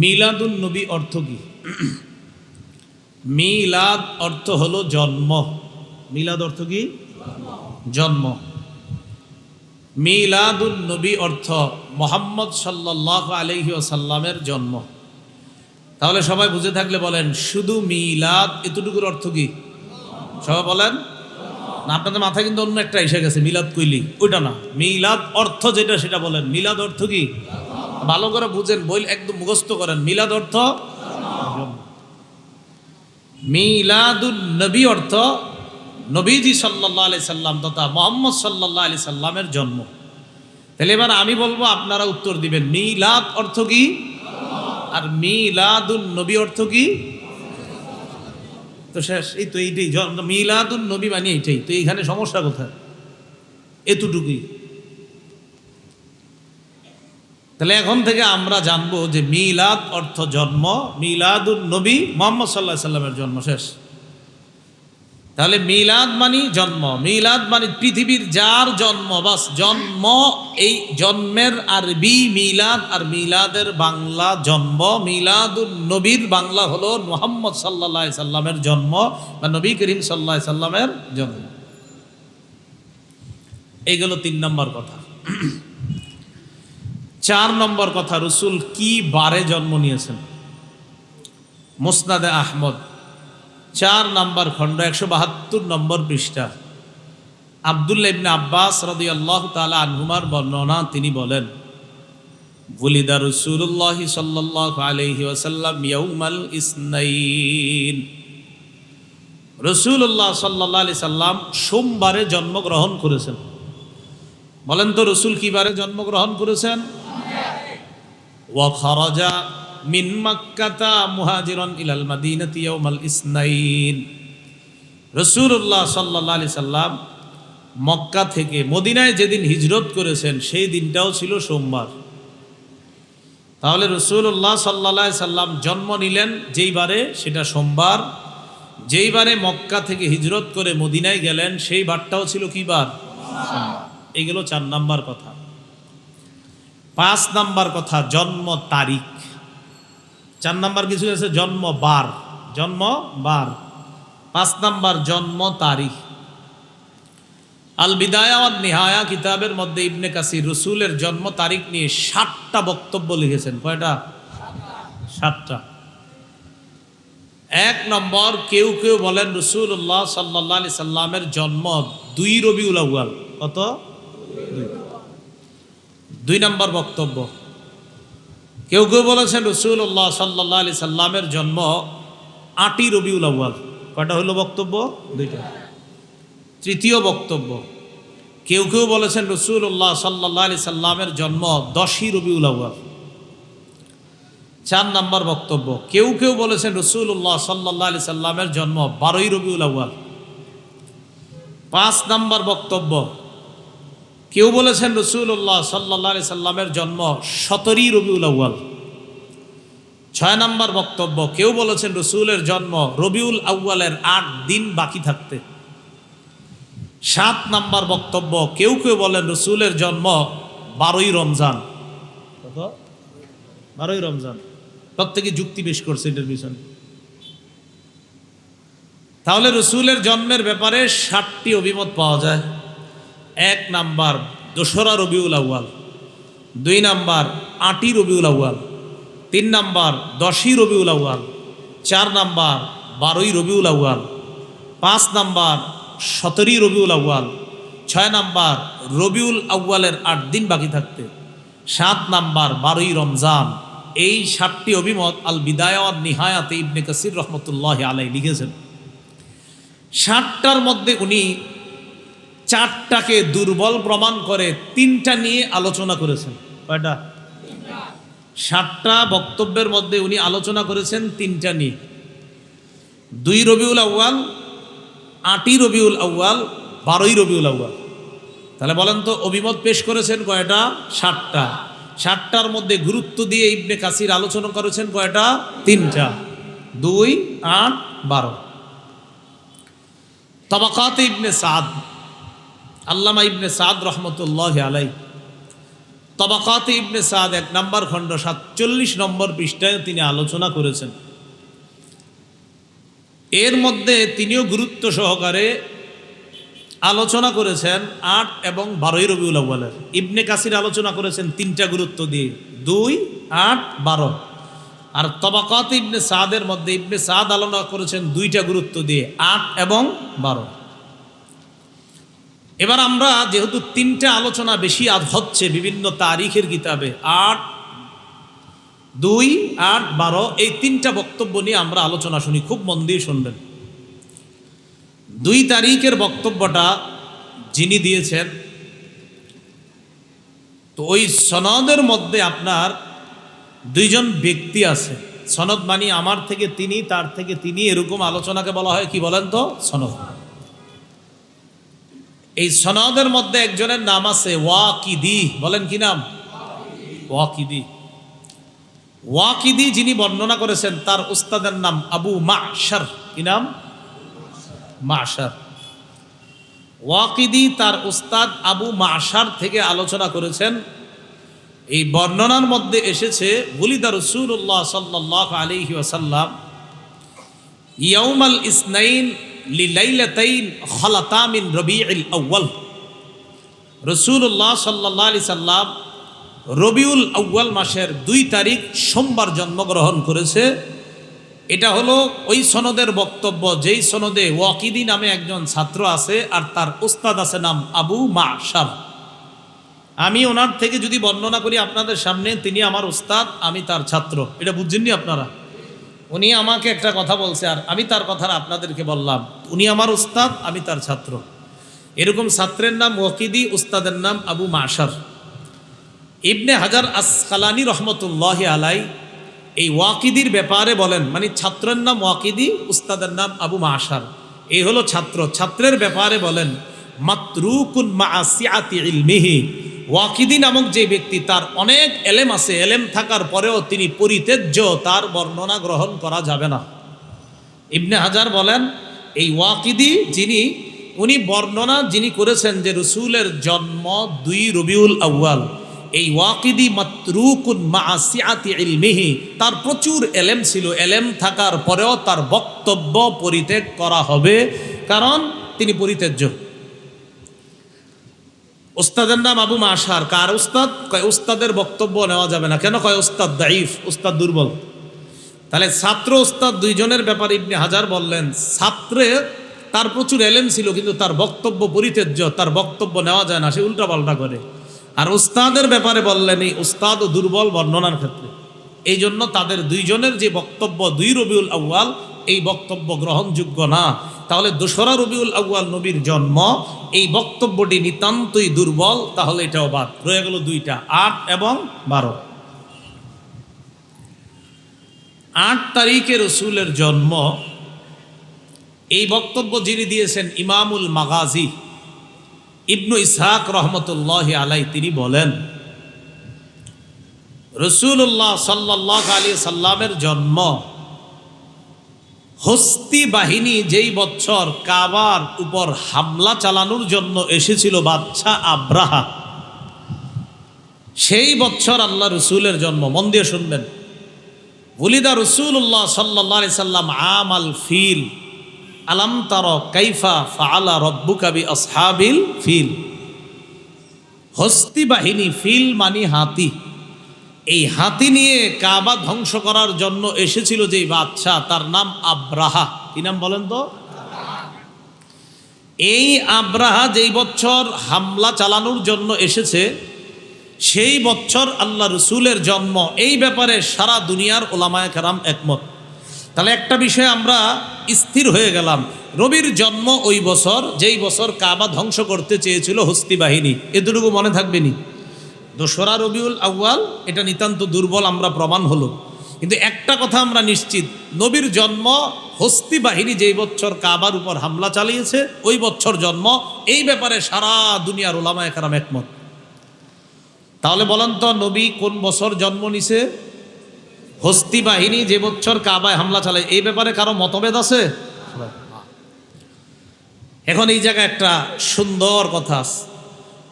মিলাদুন নবী অর্থ কি? মিলাদ অর্থ হলো জন্ম। মিলাদ অর্থ কি? জন্ম। মিলাদুন নবী অর্থ মুহাম্মদ সাল্লাল্লাহু আলাইহি ওয়াসাল্লামের জন্ম। তাহলে সবাই বুঝে থাকলে বলেন, শুধু মিলাদ এতটুকুর অর্থ কি? সবাই বলেন না। আপনাদের মাথায় কিন্তু অন্য একটা এসে গেছে, মিলাদ কইলি ওইটা না। মিলাদ অর্থ যেটা সেটা বলেন। মিলাদ অর্থ কি? ভালো করে বুঝেন, বই একদম মুখস্থ করেন। মিলাদ অর্থ মিলাদুন নবী অর্থ নবীজি সাল্লাল্লাহু আলাইহি সাল্লাম তথা মুহাম্মদ সাল্লাল্লাহু আলাইহি সাল্লামের জন্ম। তাহলে এবার আমি বলবো, আপনারা উত্তর দিবেন মিলাদ অর্থ কি আর মিলাদুন নবী অর্থ কি? তো শেষ। এই তো এইটাই মিলাদুন নবী মানে এইটাই তো। এইখানে সমস্যা কোথায়? এতটুকুই। তাহলে এখন থেকে আমরা জানবো যে মিলাদ অর্থ জন্ম, মিলাদুন নবী মুহাম্মদ সাল্লাল্লাহু আলাইহি সাল্লামের জন্ম। শেষ। তাহলে মিলাদ মানে জন্ম, মিলাদ মানে পৃথিবীর যার জন্ম, বাস জন্ম। এই জন্মের আরবি মিলাদ আর মিলাদের বাংলা জন্ম। মিলাদুন নবীর বাংলা হলো মুহাম্মদ সাল্লাল্লাহু আলাইহি সাল্লামের জন্ম বা নবী করিম সাল্লাল্লাহু আলাইহি সাল্লামের জন্ম। এইগুলো 3 নম্বর কথা। 4 নম্বর কথা, রসুল কি বারে জন্ম নিয়েছেন? মুসনাদে আহমদ 4 নম্বর খণ্ড 172 নম্বর পৃষ্ঠা। আব্দুল্লাহ ইবনে আব্বাস রাদিয়াল্লাহু তাআলা আনহুমার বর্ণনা, তিনি বলেন, ওয়ালিদা রাসূলুল্লাহ সাল্লাল্লাহু আলাইহি ওয়াসাল্লাম ইয়াউমাল ইসনাইন। রাসূলুল্লাহ সাল্লাল্লাহু আলাইহি সাল্লাম সোমবারে জন্মগ্রহণ করেছেন। বলেন তো, রসুল কি বারে জন্মগ্রহণ করেছেন? ওয়া খারাজা মিন মাক্কাতা মুহাজিরান ইলাল মাদিনাতি ইয়াউমাল ইসনাইন। রাসূলুল্লাহ সাল্লাল্লাহু আলাইহি সাল্লাম মক্কা থেকে মদিনায় যেদিন হিজরত করেছেন সেই দিনটাও ছিল সোমবার। তাহলে রাসূলুল্লাহ সাল্লাল্লাহু আলাইহি সাল্লাম জন্ম নিলেন যেই বারে সেটা সোমবার। যেই বারে মক্কা থেকে হিজরত করে মদিনায় গেলেন সেই বারটাও ছিল কি বার? এগুলো 4 নাম্বার কথা। 5 নাম্বার কথা, জন্ম তারিখ। 4 নাম্বার কিছু আছে, জন্ম বার। জন্ম বার। 5 নাম্বার জন্ম তারিখ। আল বিদায়া ওয়ান নিহায়া কিতাবের মধ্যে ইবনে কাসির রসুলের জন্ম তারিখ নিয়ে 7টা বক্তব্য লিখেছেন। কয়টা? 7টা। 1 নম্বর, কেউ কেউ বলেন রাসূলুল্লাহ সাল্লাল্লাহু আলাইহি সাল্লামের জন্ম 2 রবিউল আউয়াল। কত? 2 নম্বর বক্তব্য, কেউ কেউ বলেছেন রাসূলুল্লাহ সাল্লাল্লাহু আলাইহি সাল্লামের জন্ম 8ই রবিউল আউয়াল। কয়টা হলো বক্তব্য? 2টা। 3য় বক্তব্য, কেউ কেউ বলেছেন রাসূলুল্লাহ সাল্লাল্লাহু আলাইহি সাল্লামের জন্ম 10ই রবিউল আউয়াল। 4 নম্বর বক্তব্য, কেউ কেউ বলেছেন রাসূলুল্লাহ সাল্লাল্লাহু আলাইহি সাল্লামের জন্ম 12ই রবিউল আউয়াল। 5 নম্বর বক্তব্য, কেউ বলেছেন রাসূলুল্লাহ সাল্লাল্লাহু আলাইহি সাল্লামের জন্ম 17ই রবিউল আউয়াল। 6 নম্বর বক্তব্য, কেউ বলেছেন রসুলের জন্ম রবিউল আউয়ালের 8 দিন বাকি থাকতে। 7 নম্বর বক্তব্য, কেউ কেউ বলেন রসুলের জন্ম 12ই রমজান। কত? 12ই রমজান। প্রত্যেকে যুক্তি পেশ করছে এটার পিছনে। তাহলে রসুলের জন্মের ব্যাপারে 7টি অভিমত পাওয়া যায়। 1 number 2রা Rabiul Awal, 2 number 8ই Rabiul Awal, 3 number 10ই Rabiul Awal, 4 number 12ই Rabiul Awal, 5 number 17ই Rabiul Awal, 6 number Rabiul আউয়ালের 8 দিন বাকি থাকতে, 7 নাম্বার 12ই রমজান। এই 7টি অভিমত আল বিদায়া ওয়ান নিহায়াতে ইবনে কাসির রহমতুল্লাহি আলাইহি লিখেছেন। 7টার মধ্যে উনি 4টাকে দুর্বল প্রমাণ করে 3টা নিয়ে আলোচনা করেছেন। কয়টা? 7টা বক্তব্যের মধ্যে উনি আলোচনা করেছেন 3টা নিয়ে। 2 রবিউল আউয়াল, 8ই রবিউল আউয়াল, 12ই রবিউল আউয়াল। তাহলে বলেন তো, অভিমত পেশ করেছেন কয়টা? 7টা। 7টার মধ্যে গুরুত্ব দিয়ে ইবনে কাসির আলোচনা করেছেন কয়টা? 3টা। 2, 8, 12। তাবাকাতে ইবনে সাদ, আল্লামা ইবনে সাদ রহমতুল্লাহ আলাইহি তাবাকাত ইবনে সাদ 1 নম্বর খণ্ড 47 নম্বর পৃষ্ঠায় তিনি আলোচনা করেছেন। এর মধ্যে তিনিও গুরুত্ব সহকারে আলোচনা করেছেন 8 এবং 12 রবিউল আউয়ালের। ইবনে কাসির আলোচনা করেছেন 3টা গুরুত্ব দিয়ে, 2, 8, 12। আর তাবাকাত ইবনে সাদের মধ্যে ইবনে সাদ আলোচনা করেছেন 2টা গুরুত্ব দিয়ে, 8 এবং 12। এবার আমরা যেহেতু 3টা আলোচনা বেশি হচ্ছে বিভিন্ন তারিখের কিতাবে, 8, 2, 8, 12, এই 3টা বক্তব্য নিয়ে আমরা আলোচনা শুনি। খুব মন দিয়ে শুনবেন। 2 তারিখের বক্তব্যটা যিনি দিয়েছেন, তো ওই সনদের মধ্যে আপনার 2 জন ব্যক্তি আছে। সনদ মানে আমার থেকে তিনি, তার থেকে তিনি, এরকম আলোচনাকে বলা হয় কি বলেন তো? সনদ। এই সনদের মধ্যে একজনের নাম আছে ওয়াকিদি। বলেন কি নাম? ওয়াকিদি। ওয়াকিদি যিনি বর্ণনা করেছেন তার উস্তাদের নাম আবু মাশার। কি নাম? মাশার। ওয়াকিদি তার উস্তাদ আবু মাশার থেকে আলোচনা করেছেন। এই বর্ণনার মধ্যে এসেছে ওয়ালিদা রাসূলুল্লাহ সাল্লাল্লাহু আলাইহি ওয়াসাল্লাম ইয়াউমাল ইসনাইন লিলাইলাতাইন খালাতা মিন রবিউল আউয়াল। রাসূলুল্লাহ সাল্লাল্লাহু আলাইহি সাল্লাম রবিউল আউয়াল মাসের 2 তারিখ সোমবার জন্মগ্রহণ করেছে। এটা হলো ওই সনদের বক্তব্য, যেই সনদে ওয়াকিদি নামে একজন ছাত্র আছে আর তার উস্তাদ আছে নাম আবু মাশার। আমি ওনার থেকে যদি বর্ণনা করি আপনাদের সামনে, তিনি আমার উস্তাদ, আমি তার ছাত্র। এটা বুঝছেননি আপনারা? উনি আমাকে একটা কথা বলছে আর আমি তার কথাটা আপনাদেরকে বললাম। উনি আমার উস্তাদ, আমি তার ছাত্র। এরকম ছাত্রের নাম ওয়াকিদি, উস্তাদের নাম আবু মাশার। ইবনে হাজার আসকালানি রহমতুল্লাহি আলাই এই ওয়াকিদির ব্যাপারে বলেন, মানে ছাত্রের নাম ওয়াকিদি, উস্তাদের নাম আবু মাশার, এই হলো ছাত্র। ছাত্রের ব্যাপারে বলেন মাতরুকুন মা সিআতি ইলমিহি। ওয়াকিদি নামক যে ব্যক্তি, তার অনেক এলেম আছে, এলেম থাকার পরেও তিনি পরিত্যাজ্য, তার বর্ণনা গ্রহণ করা যাবে না। ইবনে হাজার বলেন এই ওয়াকিদি উনি বর্ণনা যিনি করেছেন যে রসুলের জন্ম 2 রবিউল আউয়াল, এই ওয়াকিদি মাতরুকুন মা সিআতি ইলমিহি, তার প্রচুর এলেম ছিল, এলেম থাকার পরেও তার বক্তব্য পরিত্যাগ করা হবে, কারণ তিনি পরিত্যাজ্য। উস্তাদের নাম আবু মাশার। কার উস্তাদ? কয় উস্তাদের বক্তব্য নেওয়া যাবে না। কেন? কয় উস্তাদ দাঈফ, উস্তাদ দুর্বল। তাহলে ছাত্র উস্তাদ 2 জনের ব্যাপারে ইবনে হাজার বললেন, ছাত্রে তার প্রচুর এলেম ছিল কিন্তু তার বক্তব্য পরিত্যাজ্য, তার বক্তব্য নেওয়া যায় না, সে উল্টাপাল্টা করে। আর উস্তাদের ব্যাপারে বললেন এই উস্তাদ ও দুর্বল বর্ণনার ক্ষেত্রে। এই জন্য তাদের 2 জনের যে বক্তব্য 2 রবিউল আউয়াল, এই বক্তব্য গ্রহণযোগ্য না। তাহলে 2রা রবিউল আউয়াল নবীর জন্ম, এই বক্তব্যটি নিতান্তই দুর্বল, তাহলে এটাও বাদ। রয়ে গেল 2টা, 8 এবং 12। 8 তারিখে রসুলের জন্ম, এই বক্তব্য যিনি দিয়েছেন ইমামুল মাগাজি ইবনু ইসহাক রহমতুল্লাহি আলাই, তিনি বলেন রসুল্লাহ সাল্লাল্লাহু আলাইহি সাল্লামের জন্ম হস্তি বাহিনী যেই বছর কাবার উপর হামলা চালানোর জন্য এসেছিল বাদশা আব্রাহা, সেই বছর আল্লাহ রসুলের জন্ম। মন দিয়ে শুনবেন। ওয়ালিদা রাসূলুল্লাহ সাল্লাল্লাহু আলাইহি সাল্লাম আমাল ফিল, আলাম তারা কাইফা ফাআলা রাব্বুকা বিআসহাবিল ফিল। হস্তি বাহিনী, ফিল মানে হাতি, এই হাতি নিয়ে কাবা ধ্বংস করার জন্য এসেছিল যেই বাদশা, তার নাম আব্রাহা। কি নাম বলেন তো? এই আব্রাহা যেই বছর হামলা চালানোর জন্য এসেছে, সেই বছর আল্লাহ রসুলের জন্ম। এই ব্যাপারে সারা দুনিয়ার ওলামায়ে কেরাম একমত। তাহলে একটা বিষয় আমরা স্থির হয়ে গেলাম, নবীর জন্ম ওই বছর যেই বছর কাবা ধ্বংস করতে চেয়েছিল হস্তি বাহিনী। এতটুকু মনে থাকবেনি। 2রা রবিউল আউয়াল এটা নিতান্ত দুর্বল, আমরা প্রমাণ হলো। কিন্তু একটা কথা আমরা নিশ্চিত, নবীর জন্ম হস্তি বাহিনী যেই বছর কাবার উপর হামলা চালিয়েছে ওই বছর জন্ম। এই ব্যাপারে সারা দুনিয়ার ওলামায়ে কেরাম একমত। তাহলে বলেন তো নবী কোন বছর জন্ম নিছে? হস্তি বাহিনী যে বছর কাবায় হামলা চালায়, এই ব্যাপারে কারো মতভেদ আছে? এখন এই জায়গায় একটা সুন্দর কথা আছে।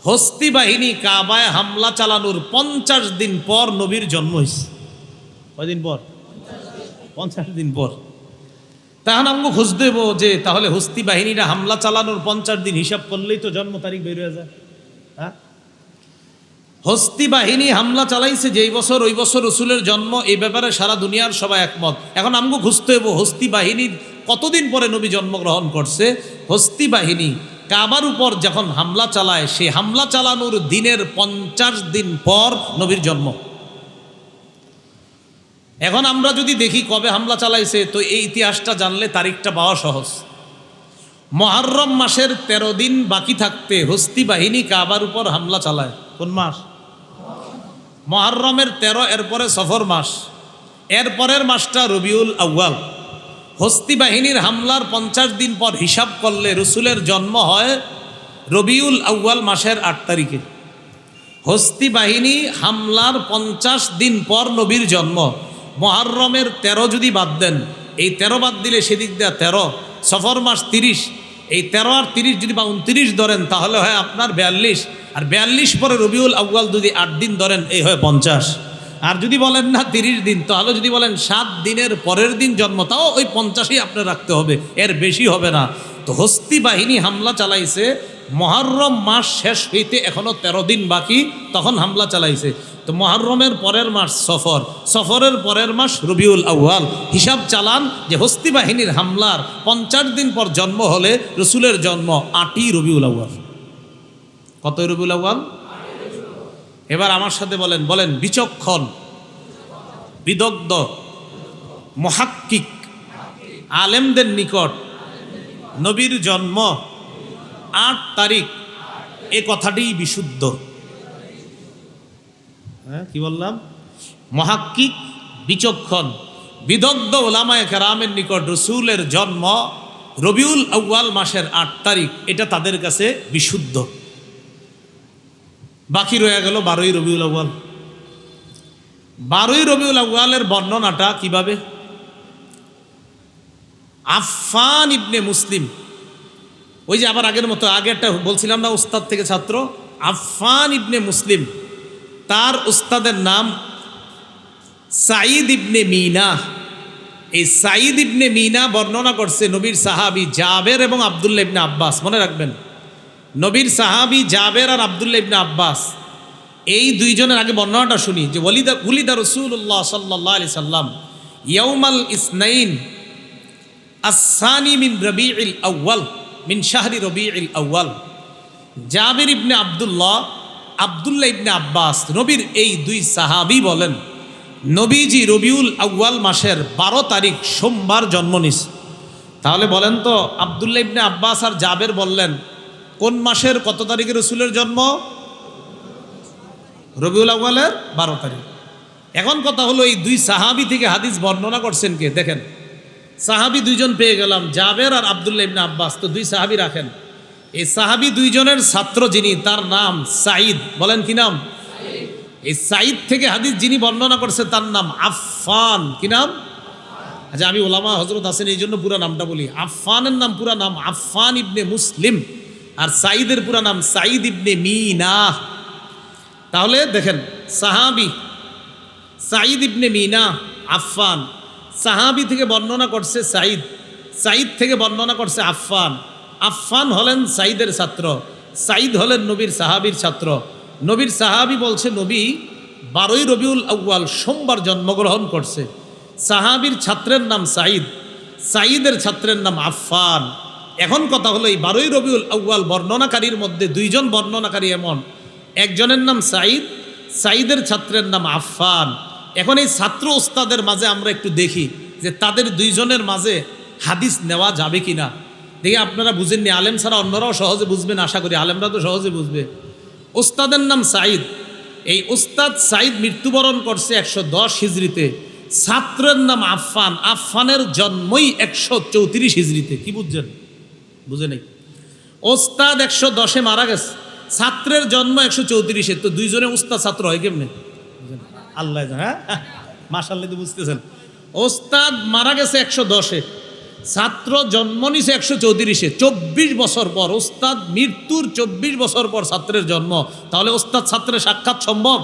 হস্তি বাহিনী কাবায় হামলা চালানোর 50 দিন পর নবীর জন্ম হয়েছে। কয়দিন পর? 50 দিন পর। তাহলে আমাকে খোঁজ দেব যে তাহলে হস্তি বাহিনীরা হামলা চালানোর 50 দিন হিসাব করলেই তো জন্ম তারিখ বের হয়ে যায়। হ্যাঁ, হস্তি বাহিনী হামলা চালাইছে যেই বছর, ওই বছর রসুলের জন্ম। এই ব্যাপারে সারা দুনিয়ার সবাই একমত। এখন আমাকে খুঁজতে হইব হস্তি বাহিনীর কতদিন পরে নবী জন্মগ্রহণ করছে। হস্তি বাহিনী কাবার উপর যখন হামলা চালায়, সেই হামলা চালানোর দিনের 50 দিন পর নবীর জন্ম। এখন আমরা যদি দেখি কবে হামলা চালাইছে, তো এই ইতিহাসটা জানলে তারিখটা পাওয়া সহজ। মুহররম মাসের 13 দিন বাকি থাকতে হস্তি বাহিনী কাবার উপর হামলা চালায়। কোন মাস? মুহররমের 13, এরপরে সফর মাস, এরপরের মাসটা রবিউল আউয়াল। হস্তি বাহিনীর হামলার 50 দিন পর হিসাব করলে রসুলের জন্ম হয় রবিউল আউয়াল মাসের 8 তারিখে। হস্তি বাহিনী হামলার 50 দিন পর নবীর জন্ম। মুহররমের 13 যদি বাদ দেন, এই 13 বাদ দিলে সেদিক দেয়া 13, সফর মাস 30, এই 13 আর 30 যদি বা 29 ধরেন, তাহলে হয় আপনার 42, আর 42 পরে রবিউল আউয়াল যদি 8 দিন ধরেন, এই হয় 50। আর যদি বলেন না 30 দিন, তাহলে যদি বলেন 7 দিনের পরের দিন জন্ম, তাও ওই 50ই আপনার রাখতে হবে, এর বেশি হবে না। তো হস্তি বাহিনী হামলা চালাইছে মুহররম মাস শেষ হইতে এখনো 13 দিন বাকি, তখন হামলা চালাইছে। তো মুহররমের পরের মাস সফর, সফরের পরের মাস রবিউল আউয়াল। হিসাব চালান যে হস্তি বাহিনীর হামলার 50 দিন পর জন্ম হলে রসুলের জন্ম 8ই রবিউল আউয়াল। কত রবিউল আউয়াল? এবার আমার সাথে বলেন, বলেন বিচক্ষণ, বিদগ্ধ, মুহাক্কিক আলেমদের নিকট নবীর জন্ম 8 তারিখ, এ কথাটি বিশুদ্ধ। হ্যাঁ, কি বললাম? মুহাক্কিক, বিচক্ষণ, বিদগ্ধ উলামায়ে কেরামের নিকট রসুলের জন্ম রবিউল আউয়াল মাসের 8 তারিখ, এটা তাদের কাছে বিশুদ্ধ। বাকি রয়ে গেল 12ই রবিউল আউয়াল। 12ই রবিউল আউয়ালের বর্ণনাটা কিভাবে? আফফান ইবনে মুসলিম, ওই যে আবার আগের মতো, আগেরটা বলছিলাম না উস্তাদ থেকে ছাত্র, আফফান ইবনে মুসলিম, তার উস্তাদের নাম সাঈদ ইবনে মিনা। এই সাঈদ ইবনে মিনা বর্ণনা করছে নবীর সাহাবী জাবের এবং আব্দুল্লাহ ইবনে আব্বাস। মনে রাখবেন, নবীর সাহাবী জাবের আর আব্দুল্লাহ ইবনে আব্বাস, এই দুইজনের আগে বর্ণনাটা শুনি যে ওলিদা রাসূলুল্লাহ সাল্লাল্লাহু আলাইহি সাল্লাম ইয়াউমাল ইসনাইন আসসানি মিন রবিউল আউয়াল মিন শাহরি রবিউল আউয়াল। জাবের ইবনে আব্দুল্লাহ, আব্দুল্লাহ ইবনে আব্বাস, নবীর এই দুই সাহাবী বলেন নবীজি রবিউল আউয়াল মাসের 12 তারিখ সোমবার জন্ম নিস। তাহলে বলেন তো, আব্দুল্লাহ ইবনে আব্বাস আর জাবের বললেন কোন মাসের কত তারিখে রসুলের জন্ম? রবিউল আউয়ালের 12 তারিখ। এখন কথা হলো, এই দুই সাহাবী থেকে হাদিস বর্ণনা করছেন কে? দেখেন, সাহাবী দুইজন পেয়ে গেলাম, জাবের আর আব্দুল্লাহ ইবনে আব্বাস। তো দুই সাহাবী রাখেন। এই সাহাবী দুইজনের ছাত্র যিনি, তার নাম সাঈদ। বলেন কি নাম? এই সাঈদ থেকে হাদিস যিনি বর্ণনা করছে তার নাম আফফান। কি নাম? আচ্ছা, আমি ওলামা হযরত আছেন এই জন্য পুরো নামটা বলি। আফফানের নাম পুরা নাম আফফান ইবনে মুসলিম, আর সাঈদের পুরা নাম সাঈদ ইবনে মিনা। তাহলে দেখেন, সাহাবী সাঈদ ইবনে মিনা আফফান, সাহাবী থেকে বর্ণনা করছে সাঈদ, সাঈদ থেকে বর্ণনা করছে আফফান। আফফান হলেন সাঈদের ছাত্র, সাঈদ হলেন নবীর সাহাবীর ছাত্র। নবীর সাহাবী বলছে নবী 12ই রবিউল আউয়াল সোমবার জন্মগ্রহণ করছে। সাহাবীর ছাত্রের নাম সাঈদ, সাঈদের ছাত্রের নাম আফফান। এখন কথা হলো, এই 12ই রবিউল আউয়াল বর্ণনাকারীর মধ্যে দুইজন বর্ণনাকারী এমন, একজনের নাম সাঈদ, সাঈদের ছাত্রের নাম আফফান। এখন এই ছাত্র ওস্তাদের মাঝে আমরা একটু দেখি যে তাদের দুইজনের মাঝে হাদিস নেওয়া যাবে কি না। দেখি, আপনারা বুঝেননি, আলেম ছাড়া অন্যরাও সহজে বুঝবেন আশা করি, আলেমরা তো সহজে বুঝবে। ওস্তাদের নাম সাঈদ। এই ওস্তাদ সাঈদ মৃত্যুবরণ করছে 110 হিজরিতে। ছাত্রের নাম আফফান, আফফানের জন্মই 134 হিজরিতে। কি বুঝছেন? বুঝে নেই। ওস্তাদ 110-এ মারা গেছে, ছাত্রের জন্ম 134-এ। তো দুইজনে ওস্তাদ ছাত্র হয় কেমনে? আল্লাহ, হ্যাঁ মাশাআল্লাহ, বুঝতেছেন। ওস্তাদ মারা গেছে 110-এ, ছাত্র জন্ম নিছে 134-এ, 24 বছর পর ওস্তাদ মৃত্যুর 24 বছর পর ছাত্রের জন্ম। তাহলে ওস্তাদ ছাত্রের সাক্ষাৎ সম্ভব?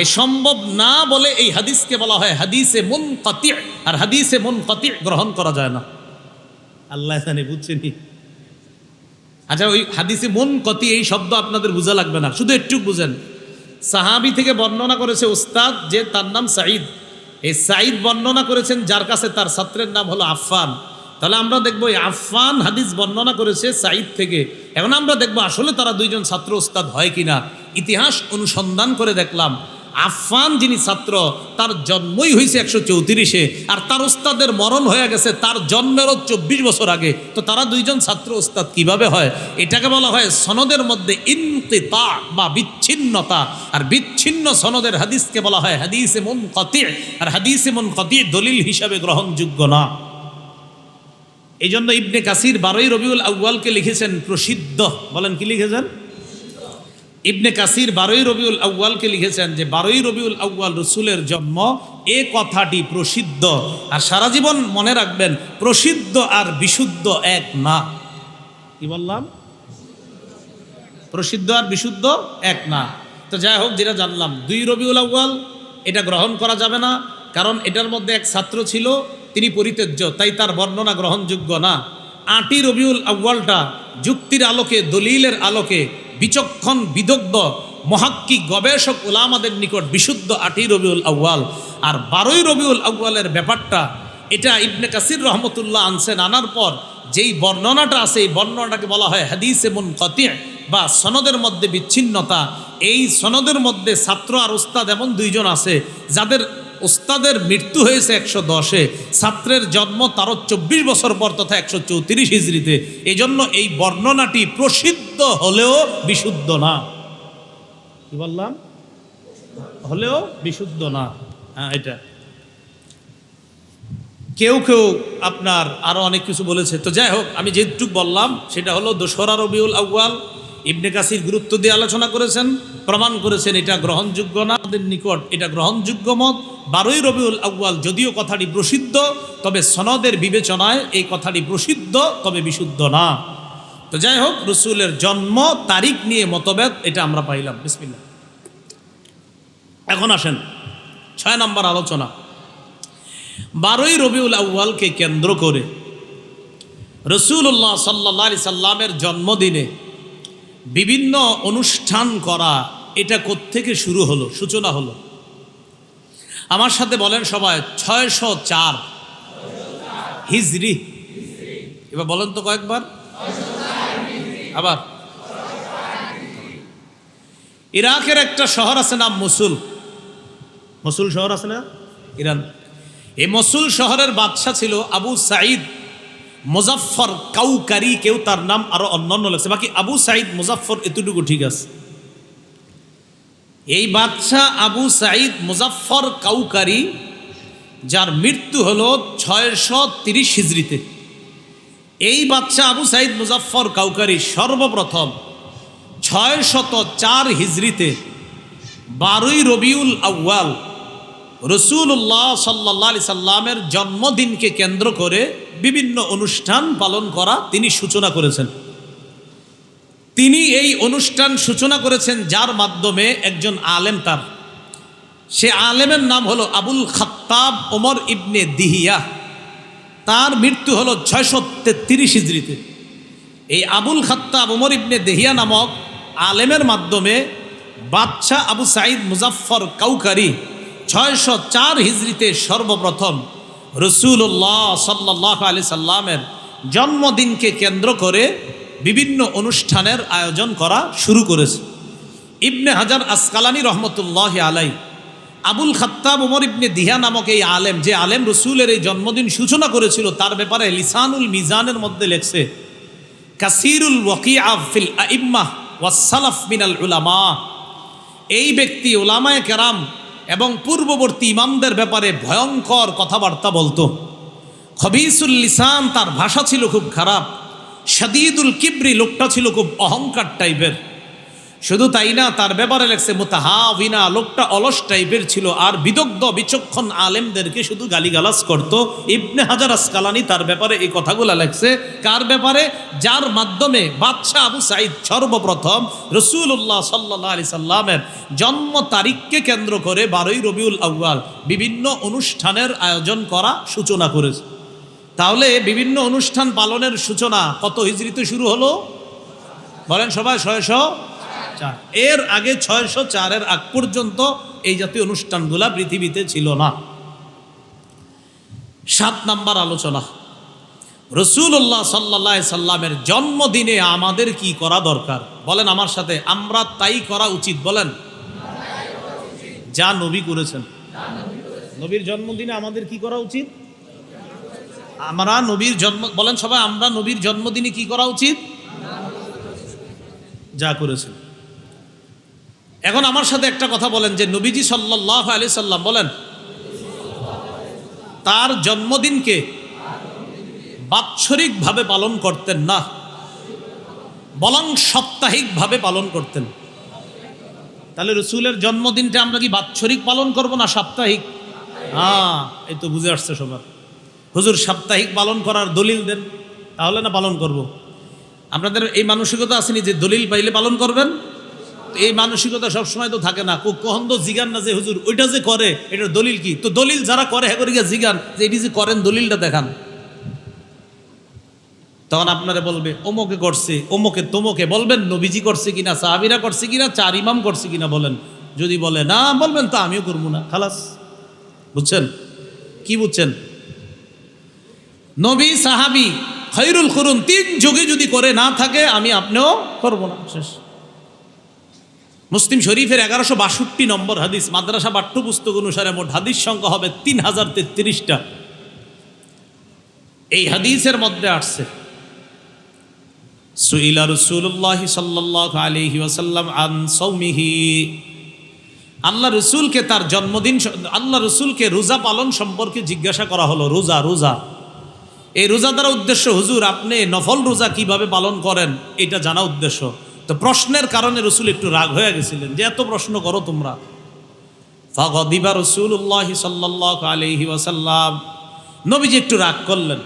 এ সম্ভব না বলে এই হাদিসকে বলা হয় হাদিসে মুনকাতি। আর হাদিসে মুনকাতি গ্রহণ করা যায় না। আল্লাহ জানে, বুঝছেনি? আচ্ছা, ওই হাদিসে মুনকাতি এই শব্দ আপনাদের বোঝা লাগবে না, শুধু একটু বুঝেন। সাহাবী থেকে বর্ণনা করেছে উস্তাদ, যে তার নাম সাঈদ। এই সাঈদ বর্ণনা করেছেন যার কাছে তার ছাত্রের নাম হলো আফফান। তাহলে আমরা দেখবো এই আফফান হাদিস বর্ণনা করেছে সাঈদ থেকে। এখন আমরা দেখবো আসলে তারা দুইজন ছাত্র উস্তাদ হয় কিনা। ইতিহাস অনুসন্ধান করে দেখলাম আফফান যিনি ছাত্র, তার জন্মই হয়েছে 134-এ, আর তার উস্তাদের মরণ হয়ে গেছে তার জন্মেরও 24 বছর আগে। তো তারা দুইজন ছাত্র উস্তাদ কিভাবে হয়? এটাকে বলা হয় সনদের মধ্যে ইনকিতা বা বিচ্ছিন্নতা। আর বিচ্ছিন্ন সনদের হাদিসকে বলা হয় হাদিসে মুনকাতি। আর হাদিসে মুনকাতি দলিল হিসাবে গ্রহণযোগ্য না। এই জন্য ইবনে কাসির 12ই রবিউল আউয়ালকে লিখেছেন প্রসিদ্ধ। বলেন, কি লিখেছেন? ইবনে কাসির 12ই রবিউল আউয়ালকে লিখেছেন যে 12ই রবিউল আউয়াল রসুলের জন্ম, এ কথাটি প্রসিদ্ধ। আর সারা জীবন মনে রাখবেন, প্রসিদ্ধ আর বিশুদ্ধ এক না। কি বললাম? প্রসিদ্ধ আর বিশুদ্ধ এক না। তো যাই হোক, যেটা জানলাম 2 রবিউল আউয়াল এটা গ্রহণ করা যাবে না, কারণ এটার মধ্যে এক ছাত্র ছিল, তিনি পরিত্যাজ্য, তাই তার বর্ণনা গ্রহণযোগ্য না। 8ই রবিউল আউয়ালটা যুক্তির আলোকে, দলিলের আলোকে বিচক্ষণ বিদগ্ধ মহাক্কিক গবেষক উলামাদের নিকট বিশুদ্ধ 8ই রবিউল আউয়াল। আর 12ই রবিউল আউয়ালের ব্যাপারটা, এটা ইবনে কাসির রহমতুল্লাহ আনছেন। আনার পর যেই বর্ণনাটা আছে, এই বর্ণনাটাকে বলা হয় হাদিসে মুনকাতি বা সনদের মধ্যে বিচ্ছিন্নতা। এই সনদের মধ্যে ছাত্র আর উস্তাদ এমন দুইজন আছে যাদের উস্তাদের মৃত্যু হয়েছে 110-এ, ছাত্রের জন্ম তারও 24 বছর পর তথা 134 হিজরিতে। এই জন্য এই বর্ণনাটি প্রসিদ্ধ হলেও বিশুদ্ধ না। কি বললাম? হলেও বিশুদ্ধ না। হ্যাঁ, এটা কেউ কেউ আপনার আরো অনেক কিছু বলেছে। তো যাই হোক, আমি যেটুকু বললাম সেটা হলো 2রা রবিউল আউয়াল ইবনে কাসির গুরুত্ব দিয়ে আলোচনা করেছেন, প্রমাণ করেছেন এটা গ্রহণযোগ্য না। আমাদের নিকট এটা গ্রহণযোগ্য মত। 12ই রবিউল আউয়াল যদিও কথাটি প্রসিদ্ধ, তবে সনদের বিবেচনায় এই কথাটি প্রসিদ্ধ তবে বিশুদ্ধ না। তো যাই হোক, রসুলের জন্ম তারিখ নিয়ে মতভেদ, এটা আমরা পাইলাম। বিসমিল্লাহ। এখন আসেন 6 নম্বর আলোচনা। 12ই রবিউল আউয়ালকে কেন্দ্র করে রাসূলুল্লাহ সাল্লাল্লাহু আলাইহি সাল্লামের জন্মদিনে বিভিন্ন অনুষ্ঠান করা, এটা কোত্থেকে শুরু হলো, সূচনা হলো? আমার সাথে বলেন সবাই, 604 হিজরি। এবার বলেন তো কয়েকবার। আবার ইরাকের একটা শহর আছে নাম মসুল। মসুল শহর আছে না, ইরান। এই মসুল শহরের বাদশা ছিল আবু সাঈদ মুজাফফর কাউকারি। কেউ তার নাম আরো অন্যান্য লেখছে, বাকি আবু সাঈদ মুজাফফর এতটুকু ঠিক আছে। এই বাদশা আবু সাঈদ মুজাফফর কাউকারি, যার মৃত্যু হলো 630 হিজরিতে। এই বাদশা আবু সাঈদ মুজাফফর কাউকারি সর্বপ্রথম 604 হিজরিতে 12ই রবিউল আউয়াল রাসূলুল্লাহ সাল্লাল্লাহু আলাইহি সাল্লামের জন্মদিনকে কেন্দ্র করে বিভিন্ন অনুষ্ঠান পালন করা তিনি সূচনা করেছেন। তিনি এই অনুষ্ঠান সূচনা করেছেন যার মাধ্যমে একজন আলেম, তার সে আলেমের নাম হলো আবুল খাত্তাব ওমর ইবনে দিহিয়া। তার মৃত্যু হলো 633 হিজরিতে। এই আবুল খাত্তাব ওমর ইবনে দিহিয়া নামক আলেমের মাধ্যমে বাদশাহ আবু সাঈদ মুজাফফর কাউকারি 604 হিজরিতে সর্বপ্রথম রাসূলুল্লাহ সাল্লাল্লাহু আলাইহি সাল্লামের জন্মদিনকে কেন্দ্র করে বিভিন্ন অনুষ্ঠানের আয়োজন করা শুরু করেছে। ইবনে হাজার আসকালানি রহমতুল্লাহ আলাই আবুল খাত্তাব ওমর ইবনে দিহিয়া নামক এই আলেম, যে আলেম রসুলের এই জন্মদিন সূচনা করেছিল, তার ব্যাপারে লিসানুল মিজানের মধ্যে লেখছে কাসিরুল ওয়াকিআ ফিল আইম্মাহ ওয়াস সালাফ মিনাল উলামা। এই ব্যক্তি উলামায়ে কেরাম এবং পূর্ববর্তী ইমামদের ব্যাপারে ভয়ঙ্কর কথাবার্তা বলতো। খবিসুল লিসান, তার ভাষা ছিল খুব খারাপ। শাদীদুল কিবরি, লোকটা ছিল খুব অহংকার টাইপের। শুধু তাই না, তার ব্যাপারে লেখছে মুতাহাবিনা, লোকটা অলস টাইপের ছিল আর বিদগ্ধ বিচক্ষণ আলেমদেরকে শুধু গালিগালাজ করত। ইবনে হাজার আসকালানি তার ব্যাপারে এই কথাগুলো লেখছে। কার ব্যাপারে? যার মাধ্যমে বাদশাহ আবু সাঈদ সর্বপ্রথম রাসূলুল্লাহ সাল্লাল্লাহু আলাইহি সাল্লামের জন্ম তারিখকে কেন্দ্র করে 12ই রবিউল আউয়াল বিভিন্ন অনুষ্ঠানের আয়োজন করা সূচনা করেছে। তাহলে বিভিন্ন অনুষ্ঠান পালনের সূচনা কত হিজরিতে শুরু হলো বলেন সবাই? 604। এর আগে 604-এর আগ পর্যন্ত এই জাতীয় অনুষ্ঠানগুলা পৃথিবীতে ছিল না। 7 নাম্বার আলোচনা, রাসূলুল্লাহ সাল্লাল্লাহু আলাইহি সাল্লামের জন্মদিনে আমাদের কি করা দরকার? বলেন আমার সাথে, আমরা তাই করা উচিত। বলেন, যা নবী করেছেন। নবীর জন্মদিনে আমাদের কি করা উচিত? আমরা নবীর জন্ম, বলেন সবাই, আমরা নবীর জন্মদিনে কি করা উচিত? যা করেছেন। এখন আমার সাথে একটা কথা বলেন যে নবীজি সাল্লাল্লাহু আলাইহি সাল্লাম বলেন তার জন্মদিনকে বাৎসরিকভাবে পালন করতেন না, বরং সাপ্তাহিকভাবে পালন করতেন। তাহলে রসুলের জন্মদিনটা আমরা কি বাৎসরিক পালন করব না সাপ্তাহিক? এই তো বুঝে আসছে সবার। হুজুর সাপ্তাহিক পালন করার দলিল দেন, তাহলে না পালন করব। আপনাদের এই মানসিকতা আসেনি যে দলিল পাইলে পালন করবেন? এই মানসিকতা সবসময় তো থাকে না। কখন তো জিগান না যে হুজুর ওইটা যে করে এটার দলিল কি? তো দলিল যারা করে হ্যাঁ করে জিগান যে এটি যে করেন দলিলটা দেখান। তখন আপনারা বলবে অমুকে করছে, অমুকে তমুকে। বলবেন নবীজি করছে কিনা, সাহাবীরা করছে কিনা, 4 ইমাম করছে কিনা বলেন। যদি বলে না, বলবেন তো আমিও করবো না, খালাস। বুঝছেন? কি বুঝছেন? নবী, সাহাবী, খায়রুল কুরুন 3 যুগে যদি করে না থাকে আমি আপনিও করবো না, শেষ। মুসলিম শরীফের 1162 নম্বর হাদিস, মাদ্রাসা পাঠ্যপুস্তক অনুসারে মোট হাদিস সংখ্যা হবে 3033টা। এই হাদিসের মধ্যে আসছে সুইলা রাসূলুল্লাহ সাল্লাল্লাহু আলাইহি ওয়াসাল্লাম আন সাওমিহি, আল্লাহ রসুলকে তার জন্মদিন, আল্লাহ রসুলকে রোজা পালন সম্পর্কে জিজ্ঞাসা করা হলো। রোজা এই রোজা দ্বারা উদ্দেশ্য, হুজুর আপনি নফল রোজা কিভাবে পালন করেন এটা জানা উদ্দেশ্য। তো প্রশ্নের কারণে রসুল একটু রাগ হয়ে গেছিলেন যে এত প্রশ্ন করো তোমরা। ফাগদিবা রাসূলুল্লাহ সাল্লাল্লাহু আলাইহি ওয়াসাল্লাম, নবীজি একটু রাগ করলেন।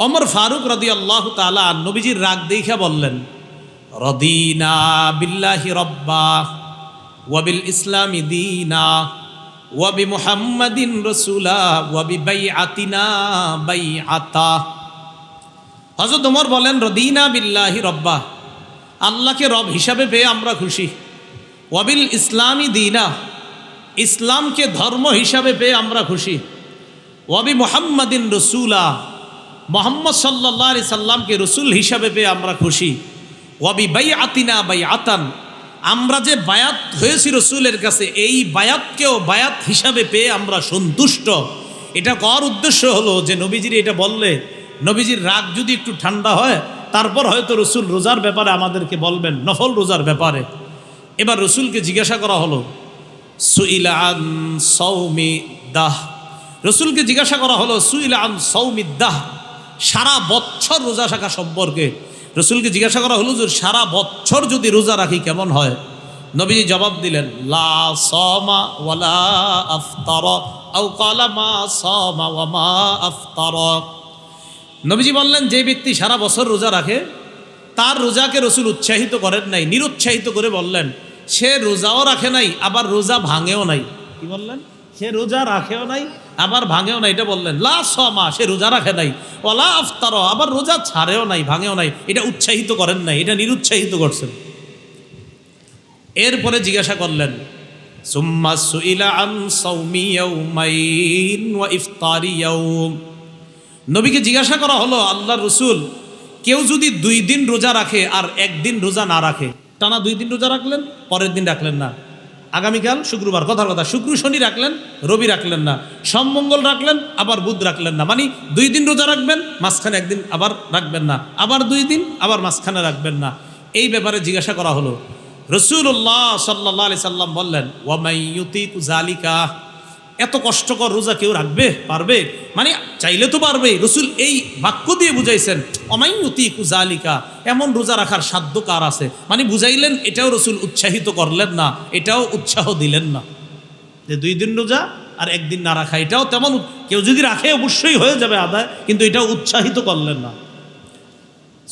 ওমর ফারুক রাদিয়াল্লাহু তাআলা নবীজির রাগ দেখে বললেন, রদিনা বিল্লাহি রাব্বা ওয়া বিল ইসলামি দীনা ওয়া বি মুহাম্মাদিন রাসূলা ওয়া বি বাইআতিনা বাইআতা। হযরত ওমর বলেন, রদিনা বিল্লাহি রাব্বা, আল্লাহকে রব হিসাবে পেয়ে আমরা খুশি। ওয়া বিল ইসলামি দীনা, ইসলামকে ধর্ম হিসাবে পেয়ে আমরা খুশি। ওয়া বি মুহাম্মাদিন রাসূলা, মুহাম্মদ সাল্লাল্লাহু আলাইহি সাল্লামকে রসুল হিসাবে পেয়ে আমরা খুশি। ওয়া বি বাইআতিনা বাইআতান, আমরা যে বায়াত হয়েছি রসুলের কাছে এই বায়াতকেও বায়াত হিসাবে পেয়ে আমরা সন্তুষ্ট। এটা করার উদ্দেশ্য হলো যে নবীজির এটা বললে নবীজির রাগ যদি একটু ঠান্ডা হয় তারপর হয়তো রসুল রোজার ব্যাপারে আমাদেরকে বলবেন, নফল রোজার ব্যাপারে। এবার রসুলকে জিজ্ঞাসা করা হলো সুইলা আন সাওমি দাহ, রসুলকে জিজ্ঞাসা করা হলো সুইলা আন সাওমি দাহ, সারা বছর রোজা রাখা সম্পর্কে রসুলকে জিজ্ঞাসা করা হলো যে সারা বছর যদি রোজা রাখি কেমন হয়? নবীজি জবাব দিলেন, লা সামা ওয়ালা আফতারা আও ক্বালা মা সামা ওয়া মা আফতারা। নবীজি বললেন, যে ব্যক্তি সারা বছর রোজা রাখে তার রোজাকে রসুল উৎসাহিত করেন নাই, নিরুৎসাহিত করে বললেন সে রোজাও রাখে নাই আবার রোজা ভাঙেও নাই। কি বললেন? সে রোজা রাখেও নাই আবার ভাঙেও নাই, এটা বললেন। লা সামা, সে রোজা রাখে নাই, ওয়ালা আফতারা, আবার রোজা ছাড়েও নাই, ভাঙেও নাই। এটা উৎসাহিত করেন নাই, এটা নিরুৎসাহিত করছেন। এরপরে জিজ্ঞাসা করলেন, সুম্মা সুইলা আন সাওমি ইয়াউমাইন ওয়া ইফতারি ইয়াউম, নবীকে জিজ্ঞাসা করা হলো, আল্লাহর রসুল কেউ যদি 2 দিন রোজা রাখে আর 1 দিন রোজা না রাখে, টানা 2 দিন রোজা রাখলেন, পরের দিন রাখলেন না, আগামীকাল শুক্রবার, কথার কথা শুক্র শনি রাখলেন, রবি রাখলেন না, সোম মঙ্গল রাখলেন, আবার বুধ রাখলেন না, মানে 2 দিন রোজা রাখবেন, মাঝখানে 1 দিন আবার রাখবেন না, আবার 2 দিন আবার মাঝখানে রাখবেন না। এই ব্যাপারে জিজ্ঞাসা করা হলো। রাসূলুল্লাহ সাল্লাল্লাহু আলাইহি সাল্লাম বললেন, ওয়া মাই ইউতিকু যালিকা, এত কষ্টকর রোজা কেউ রাখবে, পারবে? মানে চাইলে তো পারবে। রসুল এই বাক্য দিয়ে বুঝাইছেন অমাইয়তি কুজালিকা, এমন রোজা রাখার সাধ্য কার আছে? মানে বুঝাইলেন, এটাও রসুল উৎসাহিত করলেন না, এটাও উৎসাহ দিলেন না যে 2 দিন রোজা আর 1 দিন না রাখা, এটাও তেমন কেউ যদি রাখে অবশ্যই হয়ে যাবে আদায়, কিন্তু এটাও উৎসাহিত করলেন না।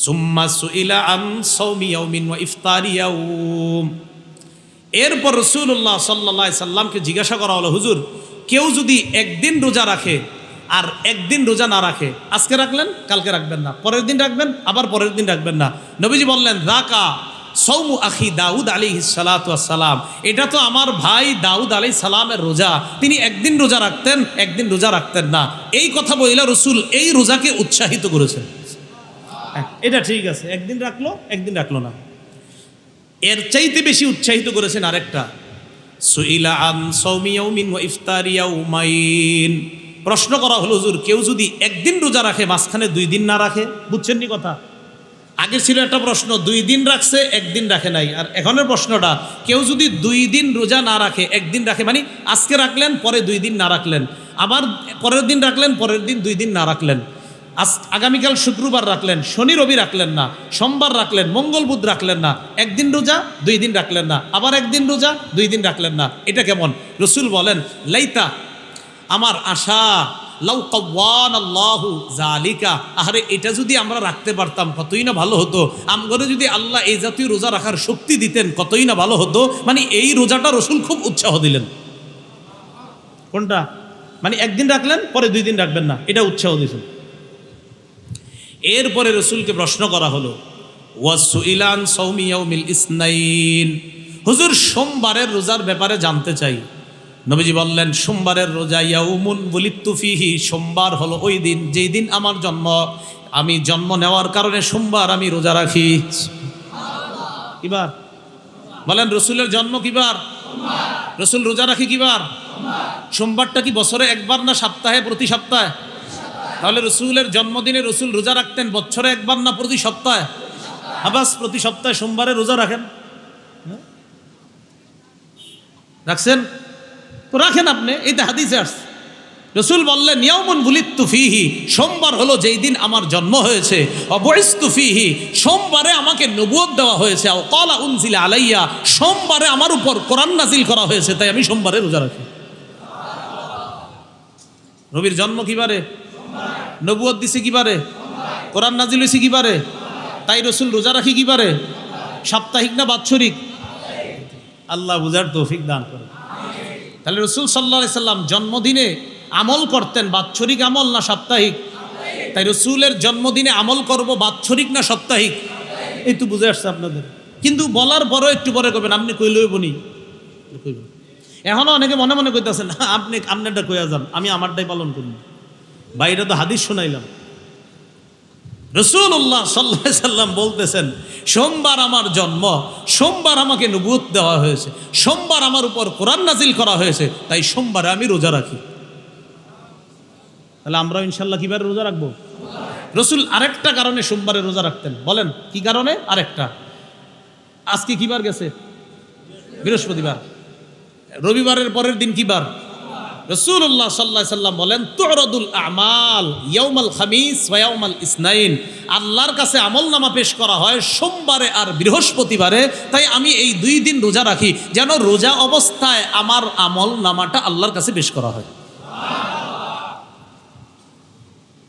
সুম্মা সুইলা আন সাওমি ইয়াউমিন ওয়া ইফতারি ইয়াউম, এরপর রাসূলুল্লাহ সাল্লাল্লাহু আলাইহি সাল্লামকে জিজ্ঞাসা করা হলো, হুজুর কেউ যদি 1 দিন রোজা রাখে আর 1 দিন রোজা না রাখে, আজকে রাখলেন কালকে রাখবেন না, পরের দিন রাখবেন আবার পরের দিন রাখবেন না, নবীজি বললেন যাকা সৌমু আখি দাউদ আলাইহিস সালাতু ওয়াস সালাম, এটা তো আমার ভাই দাউদ আলাইহিস সালামের রোজা, তিনি 1 দিন রোজা রাখতেন 1 দিন রোজা রাখতেন না। এই কথা বইলা রাসূল এই রোজাকে উৎসাহিত করেছেন। এটা ঠিক আছে, 1 দিন রাখলো 1 দিন রাখলো না। এর চাইতে বেশি উৎসাহিত করেছেন আরেকটা, সুইলা আন সাওমি ইয়াউমিন ওয়া ইফতারি ইয়াউমাইন, প্রশ্ন করা হলো, হুজুর কেউ যদি 1 দিন রোজা রাখে মাঝখানে 2 দিন না রাখে, বুঝছেন নি কথা? আগে ছিল একটা প্রশ্ন 2 দিন রাখছে 1 দিন রাখে নাই, আর এখনের প্রশ্নটা কেউ যদি 2 দিন রোজা না রাখে 1 দিন রাখে, মানে আজকে রাখলেন পরে 2 দিন না রাখলেন, আবার পরের দিন রাখলেন পরের দিন 2 দিন না রাখলেন, আগামীকাল শুক্রবার রাখলেন, শনি রবি রাখলেন না, সোমবার রাখলেন, মঙ্গল বুধ রাখলেন না, 1 দিন রোজা 2 দিন রাখলেন না, আবার 1 দিন রোজা 2 দিন রাখলেন না, এটা কেমন? রাসূল বলেন লাইতা, আমার আশা, লাউ কাওয়ানাল্লাহু যালিকা, আরে এটা যদি আমরা রাখতে পারতাম কতই না ভালো হতো, আমগরে যদি আল্লাহ এই জাতীয় রোজা রাখার শক্তি দিতেন কতই না ভালো হতো। মানে এই রোজাটা রাসূল খুব উৎসাহ দিলেন। কোনটা? মানে 1 দিন রাখলেন পরে 2 দিন রাখবেন না, এটা উৎসাহ দিয়েছেন। এরপরে রাসূলকে প্রশ্ন করা হলো, ওয়াসুইলা আন সাওমি ইয়াউমিল ইসনাইন, হুজুর সোমবারের রোজার ব্যাপারে জানতে চাই। নবীজি বললেন, সোমবারের রোজা ইয়াউমুন বুলিতু ফিহি, সোমবার হলো ওই দিন যেই দিন আমার জন্ম, আমি জন্ম নেওয়ার কারণে সোমবার আমি রোজা রাখি। কিবার বলেন? রসুলের জন্ম কিবার? রসুল রোজা রাখি কিবার? সোমবারটা কি বছরে একবার না সপ্তাহে প্রতি সপ্তাহে? তাহলে রসুলের জন্মদিনে রসুল রোজা রাখতেন বছরে একবার না প্রতি সপ্তাহে? আবাস প্রতি সপ্তাহে সোমবারে রোজা রাখেন, রাখছেন তো রাখেন আপনি, এইটা হাদিসে আসছে। রসুল বললেন ইয়াউমুন বুলিতু ফিহি, সোমবার হলো যেই দিন আমার জন্ম হয়েছে, অবইস্তু ফিহি, সোমবারে আমাকে নবুয়ত দেওয়া হয়েছে, আও ক্বালা উনজিলা আলাইয়া, সোমবারে আমার উপর কোরআন নাজিল করা হয়েছে, তাই আমি সোমবারে রোজা রাখি। নবীর জন্ম কিবারে? নবুয়ত দিছে কিবারে? কোরআন নাজিল হয়েছে কিবারে? তাই রসুল রোজা রাখি কিবারে? সাপ্তাহিক না বাৎসরিক? আল্লাহ বুঝার তৌফিক দান করে। তাহলে রসুল সাল্লাল্লাহু আলাইহি সাল্লাম জন্মদিনে আমল করতেন বাৎসরিক আমল না সাপ্তাহিক? তাই রসুলের জন্মদিনে আমল করব বাৎসরিক না সাপ্তাহিক? এই তো বুঝে আসছে আপনাদের। কিন্তু বলার পরও একটু পরে করবেন, আপনি কইলেও বনি কইবেন। এখনও অনেকে মনে মনে কইতেছেন আপনি আপনারটা কইয়া যান, আমি আমারটাই পালন করব। বাইরে তো হাদিস শোনাইলাম, রাসূলুল্লাহ সাল্লাল্লাহু আলাইহি সাল্লাম বলতেছেন সোমবার আমার জন্ম, সোমবার আমাকে নবুয়ত দেওয়া হয়েছে, সোমবার আমার উপর কোরআন নাজিল করা হয়েছে, তাই সোমবারে আমি রোজা রাখি। তাহলে আমরা ইনশাল্লাহ কিভাবে রোজা রাখবো? রসুল আরেকটা কারণে সোমবারে রোজা রাখতেন, বলেন কি কারণে? আরেকটা, আজকে কিবার গেছে? বৃহস্পতিবার। রবিবারের পরের দিন কিবার? রাসূলুল্লাহ সাল্লাল্লাহু আলাইহি সাল্লাম বলেন তুরাদুল আমাল ইয়াউমাল খামিস ওয়া ইয়াউমাল ইসনাইন, আল্লাহর কাছে আমলনামা পেশ করা হয় সোমবারে আর বৃহস্পতিবারে, তাই আমি এই 2 দিন রোজা রাখি যেন রোজা অবস্থায় আমার আমলনামাটা আল্লাহর কাছে পেশ করা হয়।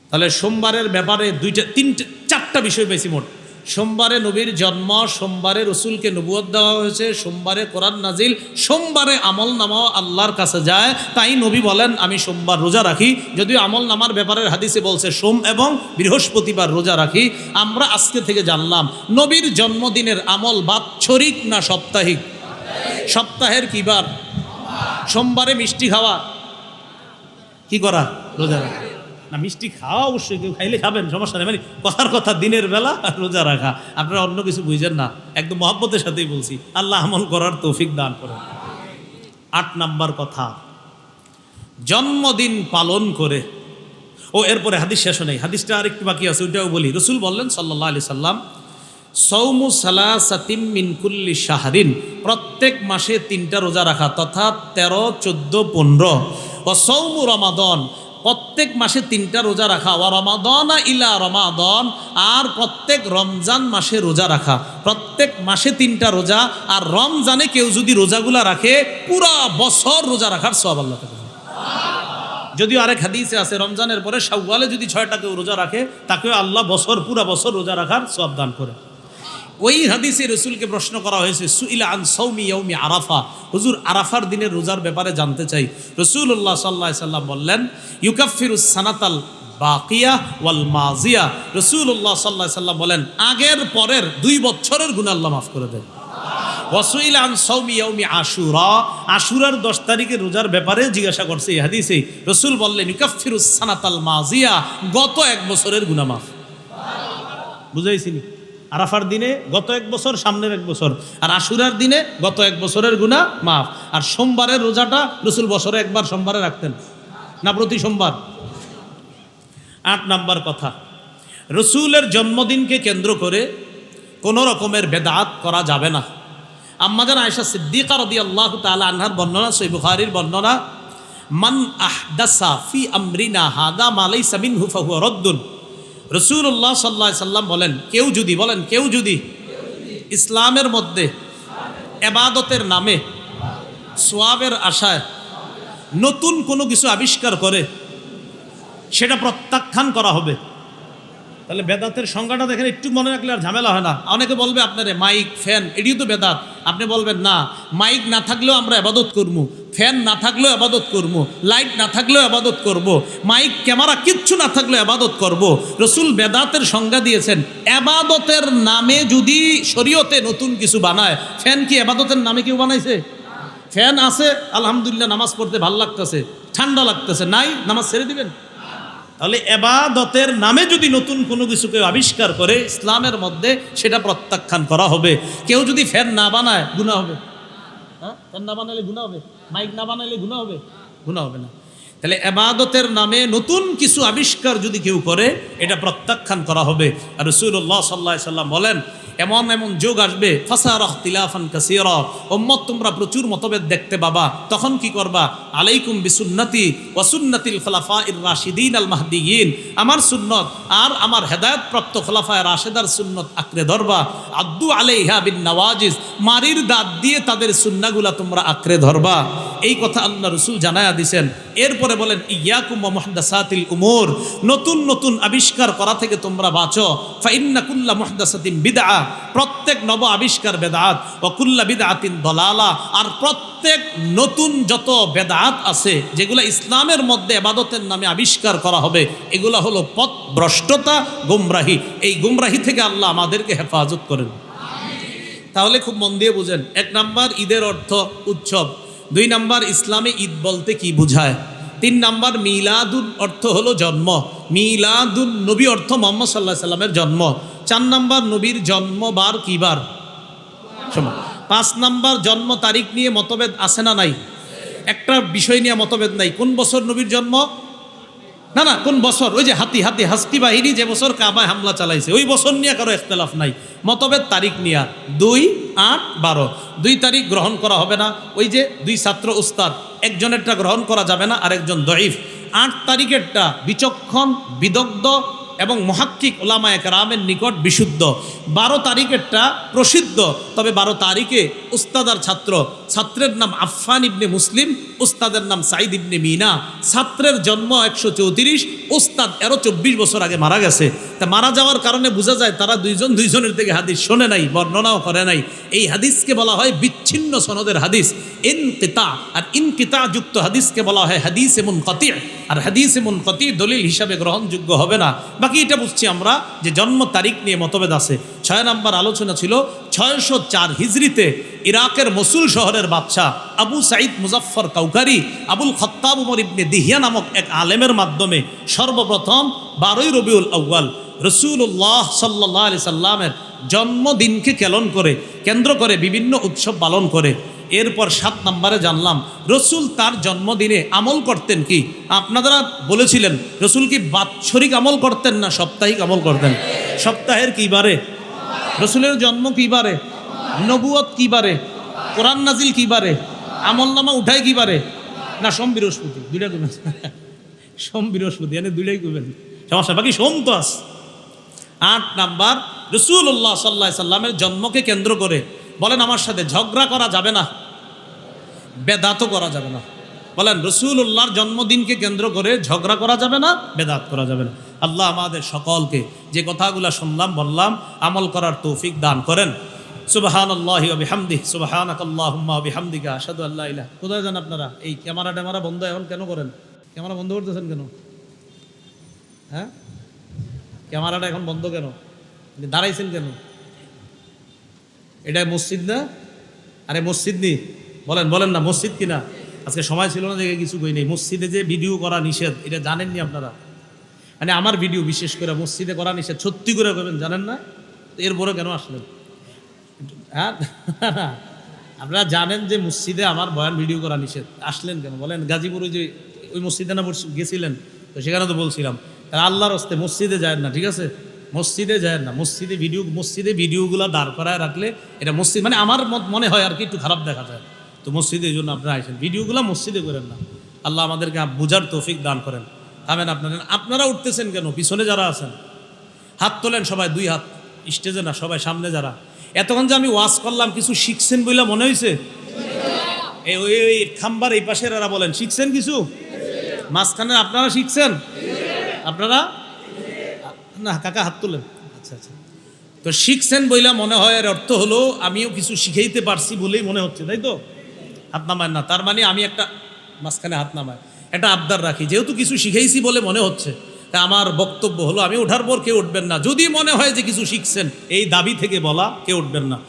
তাহলে সোমবারের ব্যাপারে 2টা 3টা 4টা বিষয় পেয়েছি মোট। সোমবারে নবীর জন্ম, সোমবারে রসুলকে নবুয়ত দেওয়া হয়েছে, সোমবারে কোরআন নাজিল, সোমবারে আমল নামাও আল্লাহর কাছে যায়, তাই নবী বলেন আমি সোমবার রোজা রাখি। যদিও আমল নামার ব্যাপারের হাদিসে বলছে সোম এবং বৃহস্পতিবার রোজা রাখি। আমরা আজকে থেকে জানলাম নবীর জন্মদিনের আমল বাৎসরিক না সাপ্তাহিক? সপ্তাহের কিবার? সোমবারে মিষ্টি খাওয়া কি করা? রোজা রাখা না, মিষ্টি খাওয়া অবশ্যই, কেউ খাইলে খাবেন, সমস্যা নেই। মানে কথার কথা দিনের বেলা রোজা রাখা, আপনারা অন্য কিছু বুঝেন না, একদম মহব্বতের সাথেই বলছি। আল্লাহ আমল করার তৌফিক দান করেন। 8 নাম্বার কথা, জন্মদিন পালন করে, এরপরে হাদিস শেষ নেই, হাদিসটা আরেকটু বাকি আছে, ওইটাও বলি। রসুল বললেন সাল্লাল্লাহু আলাইহি সাল্লাম সৌমু সালাসাতিন মিন কুল্লি শাহরিন, প্রত্যেক মাসে 3টা রোজা রাখা, তথা 13, 14, 15। ও সৌমু রমাদন, প্রত্যেক মাসে 3টা রোজা রাখা, ওয়া রমাদানা ইলা রমাদান, আর প্রত্যেক রমজান মাসে রোজা রাখা। প্রত্যেক মাসে 3টা রোজা, আর রমজানে কেউ যদি রোজাগুলা রাখে পুরা বছর রোজা রাখার সওয়াব আল্লাহ তাআলা। যদিও আরেক হাদিসে আছে রমজানের পরে শাওয়ালে যদি 6টা কেউ রোজা রাখে তাকেও আল্লাহ পুরা বছর রোজা রাখার সওয়াব দান করে। ওই হাদিসে রসুলকে প্রশ্ন করা হয়েছে, সুইলা আন সাওমি ইয়াউমি আরাফা, হুজুর আরাফার দিনের রোজার ব্যাপারে জানতে চাই। রাসূলুল্লাহ সাল্লাল্লাহু আলাইহি সাল্লাম বললেন, ইউকাফিরুস সানাতাল বাকিয়া ওয়াল মাজিয়া। রাসূলুল্লাহ সাল্লাল্লাহু আলাইহি সাল্লাম বলেন, আগের পরের 2 বছরের গুনাহ আল্লাহ মাফ করে দেন। ওয়াসুইলা আন সাওমি ইয়াউমি আশুরা, আশুরার 10 তারিখের রোজার ব্যাপারে জিজ্ঞাসা করছে এই হাদিসে। রাসূল বললেন, ইউকাফিরুস সানাতাল মাজিয়া, গত 1 বছরের গুনাহ মাফ। বুঝাইছিনি? আরাফার দিনে গত 1 বছর, সামনের 1 বছর, আর আশুরার দিনে গত 1 বছরের গুনাহ মাফ। আর সোমবারের রোজাটা রসুল বছরে একবার সোমবারে রাখতেন না, প্রতি সোমবার। 8 নাম্বার কথা, রসুলের জন্মদিনকে কেন্দ্র করে কোনো রকমের বেদাত করা যাবে না। আম্মাজান আয়েশা সিদ্দিকা রাদিয়াল্লাহু তাআলা আনহার বর্ণনা, সহিহ বুখারীর বর্ণনা, মান আহদাসা ফি আমরিনা হাদা মা লাইসা মিনহু ফাহুয়া রাদ্দুন। রাসূলুল্লাহ সাল্লাল্লাহু আলাইহি সাল্লাম বলেন, কেউ যদি ইসলামের মধ্যে ইবাদতের নামে সওয়াবের আশায় নতুন কোনো কিছু আবিষ্কার করে সেটা প্রত্যাখ্যান করা হবে। তাহলে বেদাতের সংজ্ঞাটা দেখেন, একটু মনে রাখলে আর ঝামেলা হয় না। অনেকে বলবে আপনারে মাইক ফ্যান এটিও তো বেদাত। আপনি বলবেন না, মাইক না থাকলেও আমরা ইবাদত করবো, ফ্যান না থাকলেও ইবাদত করবো, লাইট না থাকলেও ইবাদত করবো, মাইক ক্যামেরা কিচ্ছু না থাকলেও ইবাদত করবো। রসুল বেদাতের সংজ্ঞা দিয়েছেন, ইবাদতের নামে যদি শরীয়তে নতুন কিছু বানায়। ফ্যান কি ইবাদতের নামে কেউ বানাইছে? ফ্যান আছে, আলহামদুলিল্লাহ নামাজ পড়তে ভালো লাগতেছে, ঠান্ডা লাগতেছে, নাই নামাজ ছেড়ে দিবেন? তাহলে ইবাদতের নামে যদি নতুন কোনো কিছু কেউ আবিষ্কার করে ইসলামের মধ্যে, সেটা প্রত্যাখ্যান করা হবে। কেউ যদি ফ্যান না বানায় গুনাহ হবে? হ্যাঁ, ফ্যান না বানালে গুনাহ হবে? মাইক না বানালে গুনাহ হবে? গুনাহ হবে না। তাহলে ইবাদতের নামে নতুন কিছু আবিষ্কার যদি কেউ করে, এটা প্রত্যাখ্যান করা হবে। আর রাসূলুল্লাহ সাল্লাল্লাহু আলাইহি সাল্লাম বলেন, এমন যুগ আসবে, ফাসারা ইখতিলাফান কাসীরা, উম্মত তোমরা প্রচুর মতভেদ দেখতে পাবা। তখন কি করবা? আলাইকুম বিসুন্নতি ওয়া সুন্নাতিল খুলাফাইর রাশিদিন আল মাহদিয়িন, আমার সুন্নত আর আমার হেদায়েতপ্রাপ্ত খুলাফায়ে রাশিদার সুন্নত আঁকড়ে ধরবা। আদ্দু আলাইহা বিন নওয়াজিজ, মারির দাঁত দিয়ে তাদের সুন্নাহগুলা তোমরা আঁকড়ে ধরবা। এই কথা আল্লাহ রাসূল জানায়া দিয়েছেন। এরপরে বলেন, ইয়াকুম ওয়া মুহদাসাতিল উমুর, নতুন আবিষ্কার করা থেকে তোমরা বাঁচো। ফা ইন্না কুল্লা মুহদাসাতিন বিদআ, প্রত্যেক নব আবিষ্কার বেদাত। ওয়া কুল্লা বিদআতিন দালালা, আর প্রত্যেক নতুন যত বেদাত আছে যেগুলো ইসলামের মধ্যে ইবাদতের নামে আবিষ্কার করা হবে, এগুলো হলো পথ ভ্রষ্টতা, গুমরাহি। এই গুমরাহি থেকে আল্লাহ আমাদেরকে হেফাজত করেন। তাহলে খুব মন দিয়ে বুঝেন। 1 নাম্বার, ঈদের অর্থ উৎসব। 2 নাম্বার, ইসলামে ঈদ বলতে কি বোঝায়। 3 নাম্বার, মিলাদুন অর্থ হলো জন্ম। মিলাদুন নবী অর্থ মুহাম্মদ সাল্লাল্লাহু আলাইহি সাল্লামের জন্ম। 4 নাম্বার, নবীর জন্মবার কি বার? 5 নাম্বার, জন্ম তারিখ নিয়ে মতভেদ আছে না নাই? একটা বিষয় নিয়ে মতভেদ নাই, কোন বছর নবীর জন্ম, না কোন বছর, ওই যে হাস্কি বাহিনী যে বছর কাবায় হামলা চালাইছে ওই বছর নিয়ে কারো ইখতিলাফ নাই, মতভেদ তারিখ নিয়ে 2, 8, 12। 2 তারিখ গ্রহণ করা হবে না। ওই যে 2 ছাত্র উস্তাদ, একজনেরটা গ্রহণ করা যাবে না, আরেকজন দঈফ। 8 তারিখেরটা বিচক্ষণ, বিদগ্ধ এবং মুহাক্কিক উলামায়ে কেরামের নিকট বিশুদ্ধ। 12 তারিখেরটা প্রসিদ্ধ, তবে 12 তারিখে উস্তাদ আর ছাত্রের নাম আফফান ইবনে মুসলিম, উস্তাদের নাম সাঈদ ইবনে মিনা। ছাত্রের জন্ম 134, উস্তাদ 24 বছর আগে মারা গেছে। তা মারা যাওয়ার কারণে বোঝা যায় তারা দুইজনের থেকে হাদিস শোনে নাই, বর্ণনাও করে নাই। এই হাদিসকে বলা হয় বিচ্ছিন্ন সনদের হাদিস, ইনকিতা। আর ইনকিতা যুক্ত হাদিসকে বলা হয় হাদিসে মুনকাতি। আর হাদিসে মুনকাতি দলিল হিসাবে গ্রহণযোগ্য হবে না। বাকি এটা বুঝছি আমরা যে জন্ম তারিখ নিয়ে মতভেদ আছে। 6 নাম্বার আলোচনা ছিল 604 হিজরিতে ইরাকের মসুল শহরের বাদশাহ আবু সাঈদ মুজাফফর কাউকারি আবুল খত্তাব উমর ইবনে দিহিয়া নামক এক আলেমের মাধ্যমে সর্বপ্রথম 12ই রবিউল আউয়াল রাসূলুল্লাহ সাল্লাল্লাহু আলাইহি সাল্লামের জন্মদিনকে কেন্দ্র করে বিভিন্ন উৎসব পালন করে। এরপর 7 নম্বরে জানলাম রসুল তার জন্মদিনে আমল করতেন কি। আপনারা বলেছিলেন রসুল কি বাৎসরিক আমল করতেন না সাপ্তাহিক আমল করতেন? সপ্তাহের কি বারে? রসুলের জন্ম কি বারে? নবুয়ত কি বারে? কোরআন নাজিল কি বারে? আমলনামা উঠায় কি বারে? না সোম বৃহস্পতি দুইটা করবেন, সোম বৃহস্পতি এনে দুইটাই করবেন, সমস্যা বাকি সোম তো আস। 8 নাম্বার, রাসূলুল্লাহ সাল্লাল্লাহু আলাইহি সাল্লামের জন্মকে কেন্দ্র করে বলেন আমার সাথে ঝগড়া করা যাবে না, বেদাতও করা যাবে না। বলেন রাসূলুল্লাহর জন্মদিনকে কেন্দ্র করে ঝগড়া করা যাবে না, বেদাত করা যাবে না। আল্লাহ আমাদের সকলকে যে কথাগুলো শুনলাম বললাম আমল করার তৌফিক দান করেন। সুবহানাল্লাহি ওয়া বিহামদিহি, সুবহানাকাল্লাহুম্মা ওয়া বিহামদিকা, আশহাদু আল্লা ইলাহা। কোথায় যান আপনারা? এই ক্যামেরা ট্যামেরা বন্ধ এখন কেন করেন? ক্যামেরা বন্ধ করতেছেন কেন? হ্যাঁ, ক্যামেরাটা এখন বন্ধ কেন? দাঁড়াইছেন কেন? এটা মসজিদ না? আরে মসজিদ নি, বলেন বলেন না মসজিদ কিনা? আজকে সময় ছিল না দেখে কিছু কই নেই। মসজিদে যে ভিডিও করা নিষেধ এটা জানেননি আপনারা? মানে আমার ভিডিও বিশেষ করে মসজিদে করা নিষেধ, সত্যি করে করবেন জানেন না? এরপরে কেন আসলেন? হ্যাঁ, আপনারা জানেন যে মসজিদে আমার বয়ান ভিডিও করা নিষেধ, আসলেন কেন বলেন? গাজীপুরে যে ওই মসজিদে না গেছিলেন, তো সেখানে তো বলছিলাম আল্লাহর হস্তে মসজিদে যায় না, ঠিক আছে? মসজিদে যায় না, মসজিদে ভিডিওগুলো দাঁড় করায় রাখলে এটা মসজিদ মানে আমার মনে হয় আর কি একটু খারাপ দেখা যায়। তো মসজিদে এই জন্য আপনারা আসেন, ভিডিওগুলো মসজিদে করেন না। আল্লাহ আমাদেরকে বুঝার তৌফিক দান করেন। আমেন। আপনারা উঠতেছেন কেন? পিছনে যারা আছেন হাত তোলেন সবাই, 2 হাত, স্টেজে না সবাই সামনে যারা। এতক্ষণ যে আমি ওয়াজ করলাম কিছু শিখছেন বইলা মনে হয়েছে? ওই খাম্বার এই পাশের এরা বলেন শিখছেন কিছু? মাঝখানে আপনারা শিখছেন? আপনারা না কাকা হাত তোলেন। আচ্ছা আচ্ছা, তো শিখছেন বইলা মনে হয়, এর অর্থ হলো আমিও কিছু শিখাইতে পারছি বলেই মনে হচ্ছে, তাই তো? হাত নামায় না, তার মানে আমি একটা মাঝখানে হাত নামায় একটা আবদার রাখি, যেহেতু কিছু শিখাইছি বলে মনে হচ্ছে, তা আমার বক্তব্য হলো আমি ওঠার পর কেউ উঠবেন না। যদি মনে হয় যে কিছু শিখছেন এই দাবি থেকে বলা, কেউ উঠবেন না।